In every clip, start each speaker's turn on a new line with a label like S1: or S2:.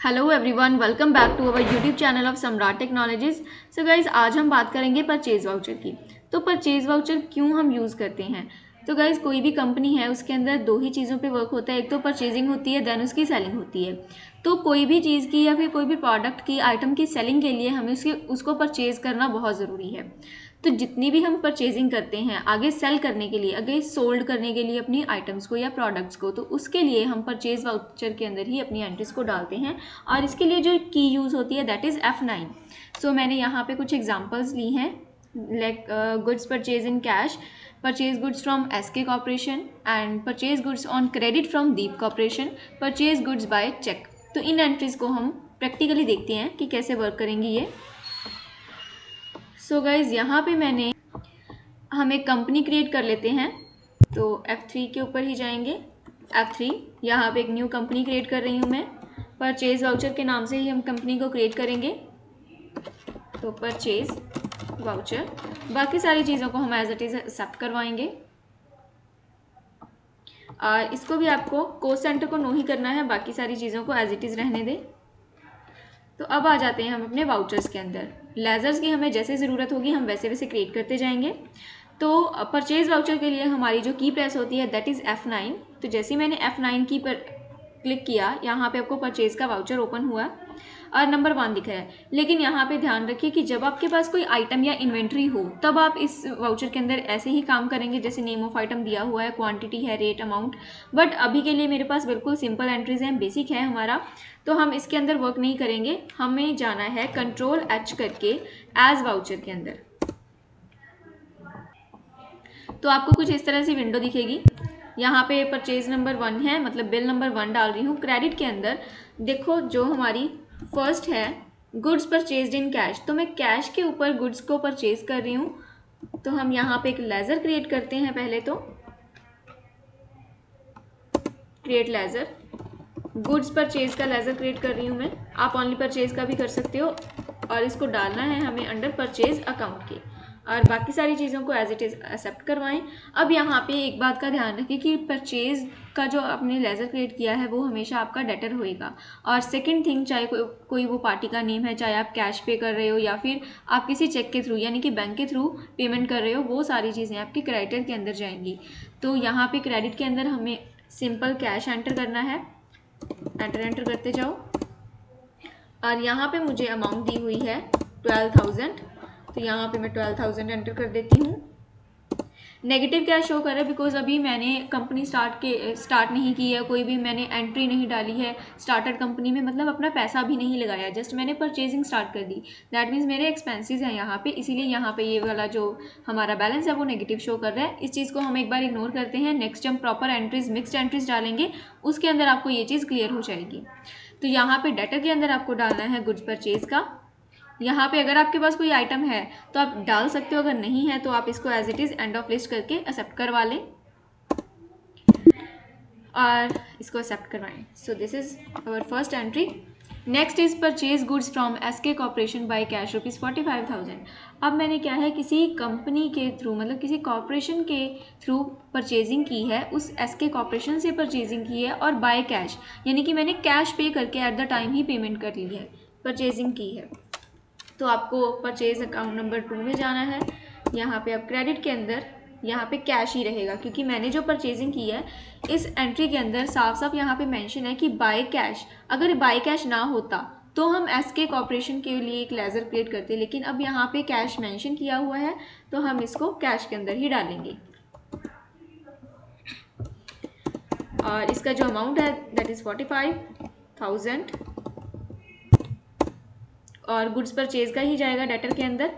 S1: Hello everyone, welcome back to our YouTube channel of Samrat technologies. So guys, आज हम बात करेंगे परचेज वाउचर की। तो परचेज वाउचर क्यों हम यूज़ करते हैं? तो गाइज, कोई भी कंपनी है उसके अंदर दो ही चीज़ों पे वर्क होता है, एक तो परचेजिंग होती है, देन उसकी सेलिंग होती है। तो कोई भी चीज़ की या फिर कोई भी प्रोडक्ट की आइटम की सेलिंग के लिए हमें उसको परचेज करना बहुत ज़रूरी है। तो जितनी भी हम परचेजिंग करते हैं आगे सेल करने के लिए, आगे सोल्ड करने के लिए अपनी आइटम्स को या प्रोडक्ट्स को, तो उसके लिए हम परचेज वाउचर के अंदर ही अपनी एंट्रीज को डालते हैं। और इसके लिए जो की यूज़ होती है दैट इज़ F9। सो मैंने यहाँ पे कुछ एग्जांपल्स ली हैं, like goods purchase in cash, purchase goods from SK corporation and purchase goods on credit from Deep corporation, purchase goods by cheque. तो इन एंट्रीज को हम प्रैक्टिकली देखते हैं कि कैसे वर्क करेंगी ये। सो गाइज, यहाँ पे हम एक कंपनी क्रिएट कर लेते हैं। तो F3 के ऊपर ही जाएंगे। F3, यहाँ पे एक न्यू कंपनी क्रिएट कर रही हूँ मैं। परचेज वाउचर के नाम से ही हम कंपनी को क्रिएट करेंगे। तो परचेज वाउचर, बाकी सारी चीज़ों को हम एज इट इज़ एक्सेप्ट करवाएंगे। और इसको भी आपको कोस्ट सेंटर को नो ही करना है, बाकी सारी चीज़ों को एज इट इज़ रहने दें। तो अब आ जाते हैं हम अपने वाउचर्स के अंदर। लेजर्स की हमें जैसे ज़रूरत होगी हम वैसे वैसे क्रिएट करते जाएंगे। तो परचेज वाउचर के लिए हमारी जो की प्रेस होती है दैट इज़ F9। तो जैसे ही मैंने F9 की पर क्लिक किया, यहाँ पे आपको परचेज का वाउचर ओपन हुआ और नंबर 1 दिख रहा है। लेकिन यहाँ पे ध्यान रखिए कि जब आपके पास कोई आइटम या इन्वेंट्री हो तब आप इस वाउचर के अंदर ऐसे ही काम करेंगे जैसे नेम ऑफ आइटम दिया हुआ है, क्वांटिटी है, रेट, अमाउंट। बट अभी के लिए मेरे पास बिल्कुल सिंपल एंट्रीज हैं, बेसिक है हमारा, तो हम इसके अंदर वर्क नहीं करेंगे। हमें जाना है Ctrl+H करके एज वाउचर के अंदर। तो आपको कुछ इस तरह से विंडो दिखेगी। यहाँ पे परचेज नंबर 1 है, मतलब बिल नंबर 1 डाल रही हूँ। क्रेडिट के अंदर देखो जो हमारी फर्स्ट है गुड्स परचेज्ड इन कैश, तो मैं कैश के ऊपर गुड्स को परचेज कर रही हूँ। तो हम यहाँ पे एक लेजर क्रिएट करते हैं। पहले तो क्रिएट लेजर, गुड्स परचेज का लेजर क्रिएट कर रही हूँ मैं। आप ओनली परचेज का भी कर सकते हो। और इसको डालना है हमें अंडर परचेज अकाउंट के, और बाकी सारी चीज़ों को एज इट इज़ एक्सेप्ट करवाएं। अब यहाँ पे एक बात का ध्यान रखें कि परचेज का जो आपने लेजर क्रिएट किया है वो हमेशा आपका डेटर होएगा। और सेकंड थिंग, चाहे कोई वो पार्टी का नेम है, चाहे आप कैश पे कर रहे हो या फिर आप किसी चेक के थ्रू यानी कि बैंक के थ्रू पेमेंट कर रहे हो, वो सारी चीज़ें आपकी क्रेडिट के अंदर जाएंगी। तो यहाँ पे क्रेडिट के अंदर हमें सिंपल कैश एंटर करना है। एंटर करते जाओ। और यहाँ पे मुझे अमाउंट दी हुई है 12,000, तो यहाँ पे मैं 12,000 एंटर कर देती हूँ। नेगेटिव क्या शो कर रहा है? बिकॉज अभी मैंने कंपनी स्टार्ट नहीं की है, कोई भी मैंने एंट्री नहीं डाली है स्टार्टेड कंपनी में, मतलब अपना पैसा भी नहीं लगाया, जस्ट मैंने परचेजिंग स्टार्ट कर दी। दैट मीन्स मेरे एक्सपेंसेस हैं यहाँ पे, इसीलिए यहाँ पे ये वाला जो हमारा बैलेंस है वो नेगेटिव शो कर रहा है। इस चीज़ को हम एक बार इग्नोर करते हैं। नेक्स्ट हम प्रॉपर एंट्रीज, मिक्सड एंट्रीज डालेंगे, उसके अंदर आपको ये चीज़ क्लियर हो जाएगी। तो यहाँ पे डेटर के अंदर आपको डालना है गुड्स परचेज का। यहाँ पे अगर आपके पास कोई आइटम है तो आप डाल सकते हो, अगर नहीं है तो आप इसको as it is and off list करके एक्सेप्ट करवा लें और इसको एक्सेप्ट करवाएं। So this is our first entry. Next is purchase goods from SK corporation by cash ₹45,000। अब मैंने क्या है, किसी कंपनी के थ्रू, मतलब किसी कॉर्पोरेशन के थ्रू परचेजिंग की है, उस SK कॉर्पोरेशन से परचेजिंग की है और बाय कैश यानी कि मैंने कैश पे करके at the time he payment कर ली है, परचेजिंग की है। तो आपको परचेज अकाउंट नंबर 2 में जाना है। यहाँ पे अब क्रेडिट के अंदर यहाँ पे कैश ही रहेगा, क्योंकि मैंने जो परचेजिंग की है इस एंट्री के अंदर साफ साफ यहाँ पे मेंशन है कि बाय कैश। अगर बाय कैश ना होता तो हम SK कॉर्पोरेशन के लिए एक लेजर क्रिएट करते, लेकिन अब यहाँ पे कैश मेंशन किया हुआ है तो हम इसको कैश के अंदर ही डालेंगे। और इसका जो अमाउंट है दैट इज़ 45,000 और गुड्स परचेज का ही जाएगा डेटर के अंदर,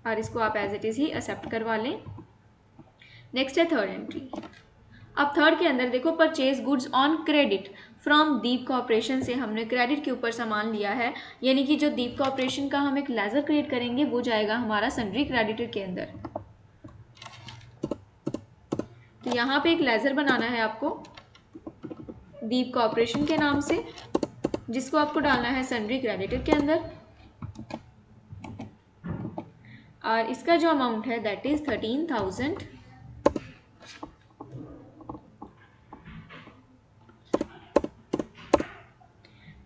S1: और इसको आप एज इट इज़ ही एक्सेप्ट करवा लें। नेक्स्ट है थर्ड एंट्री। अब थर्ड के अंदर देखो, purchase goods on credit from Deep corporation से हमने क्रेडिट के ऊपर सामान लिया है, यानी कि जो दीप कॉर्पोरेशन का हम एक लेजर क्रिएट करेंगे वो जाएगा हमारा सन्ड्री क्रेडिटर के अंदर। तो यहाँ पे एक लेजर बनाना है आपको दीप कॉर्पोरेशन के नाम से, जिसको आपको डालना है सन्ड्री क्रेडिटर के अंदर। और इसका जो अमाउंट है दैट इज 13,000।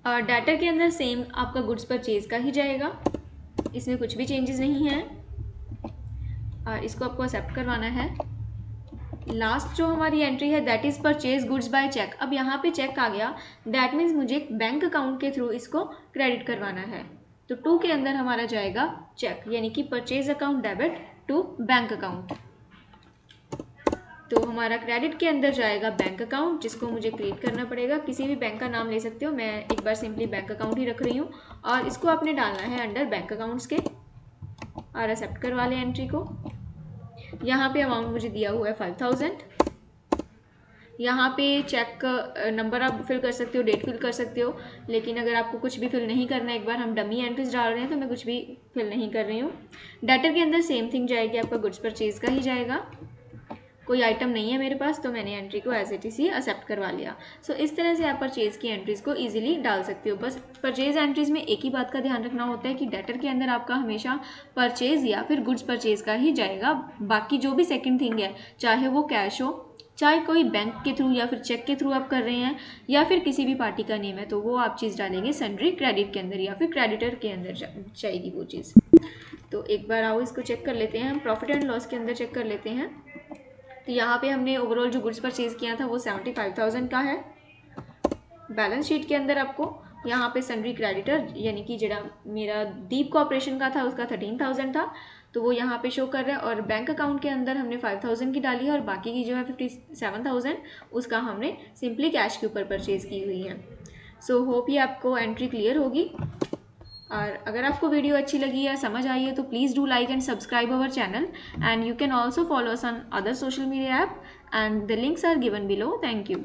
S1: और डाटा के अंदर सेम आपका गुड्स परचेज का ही जाएगा, इसमें कुछ भी चेंजेस नहीं है और इसको आपको एक्सेप्ट करवाना है। लास्ट जो हमारी एंट्री है that is purchase goods by cheque. अब यहाँ पे चेक आ गया, दैट मीन्स मुझे बैंक अकाउंट के थ्रू इसको क्रेडिट करवाना है। तो 2 के अंदर हमारा जाएगा चेक, यानी कि purchase account debit to bank account. तो हमारा क्रेडिट के अंदर जाएगा बैंक अकाउंट, जिसको मुझे क्रिएट करना पड़ेगा। किसी भी बैंक का नाम ले सकते हो, मैं एक बार सिंपली बैंक अकाउंट ही रख रही हूँ और इसको आपने डालना है अंडर बैंक अकाउंट्स के और एक्सेप्ट करवा लें एंट्री को। यहाँ पे अमाउंट मुझे दिया हुआ है 5000। यहाँ पे चेक नंबर आप फिल कर सकते हो, डेट फिल कर सकते हो, लेकिन अगर आपको कुछ भी फिल नहीं करना है, एक बार हम डमी एंट्रीज डाल रहे हैं तो मैं कुछ भी फिल नहीं कर रही हूँ। डाटा के अंदर सेम थिंग जाएगी, आपका गुड्स परचेज का ही जाएगा। कोई आइटम नहीं है मेरे पास तो मैंने एंट्री को एज इट इज ही एक्सेप्ट करवा लिया। सो इस तरह से आप परचेज की एंट्रीज को इजीली डाल सकते हो। बस परचेज एंट्रीज में एक ही बात का ध्यान रखना होता है कि डेटर के अंदर आपका हमेशा परचेज या फिर गुड्स परचेज का ही जाएगा। बाकी जो भी सेकंड थिंग है, चाहे वो कैश हो, चाहे कोई बैंक के थ्रू या फिर चेक के थ्रू आप कर रहे हैं, या फिर किसी भी पार्टी का नेम है, तो वो आप चीज़ डालेंगे सन्ड्री क्रेडिट के अंदर या फिर क्रेडिटर के अंदर जाएगी वो चीज़। तो एक बार आओ इसको चेक कर लेते हैं, हम प्रॉफिट एंड लॉस के अंदर चेक कर लेते हैं। तो यहाँ पे हमने ओवरऑल जो गुड्स परचेज किया था वो 75,000 का है। बैलेंस शीट के अंदर आपको यहाँ पे सन्ड्री क्रेडिटर यानी कि जरा मेरा दीप कॉर्पोरेशन का था उसका 13,000 था, तो वो यहाँ पे शो कर रहा है। और बैंक अकाउंट के अंदर हमने 5,000 की डाली है और बाकी की जो है 57,000 उसका हमने सिंपली कैश के ऊपर परचेज की हुई है। सो होप ये आपको एंट्री क्लियर होगी। और अगर आपको वीडियो अच्छी लगी या समझ आई है तो please do like and subscribe our channel, and you can also follow us on other social media app and the links are given below. Thank you.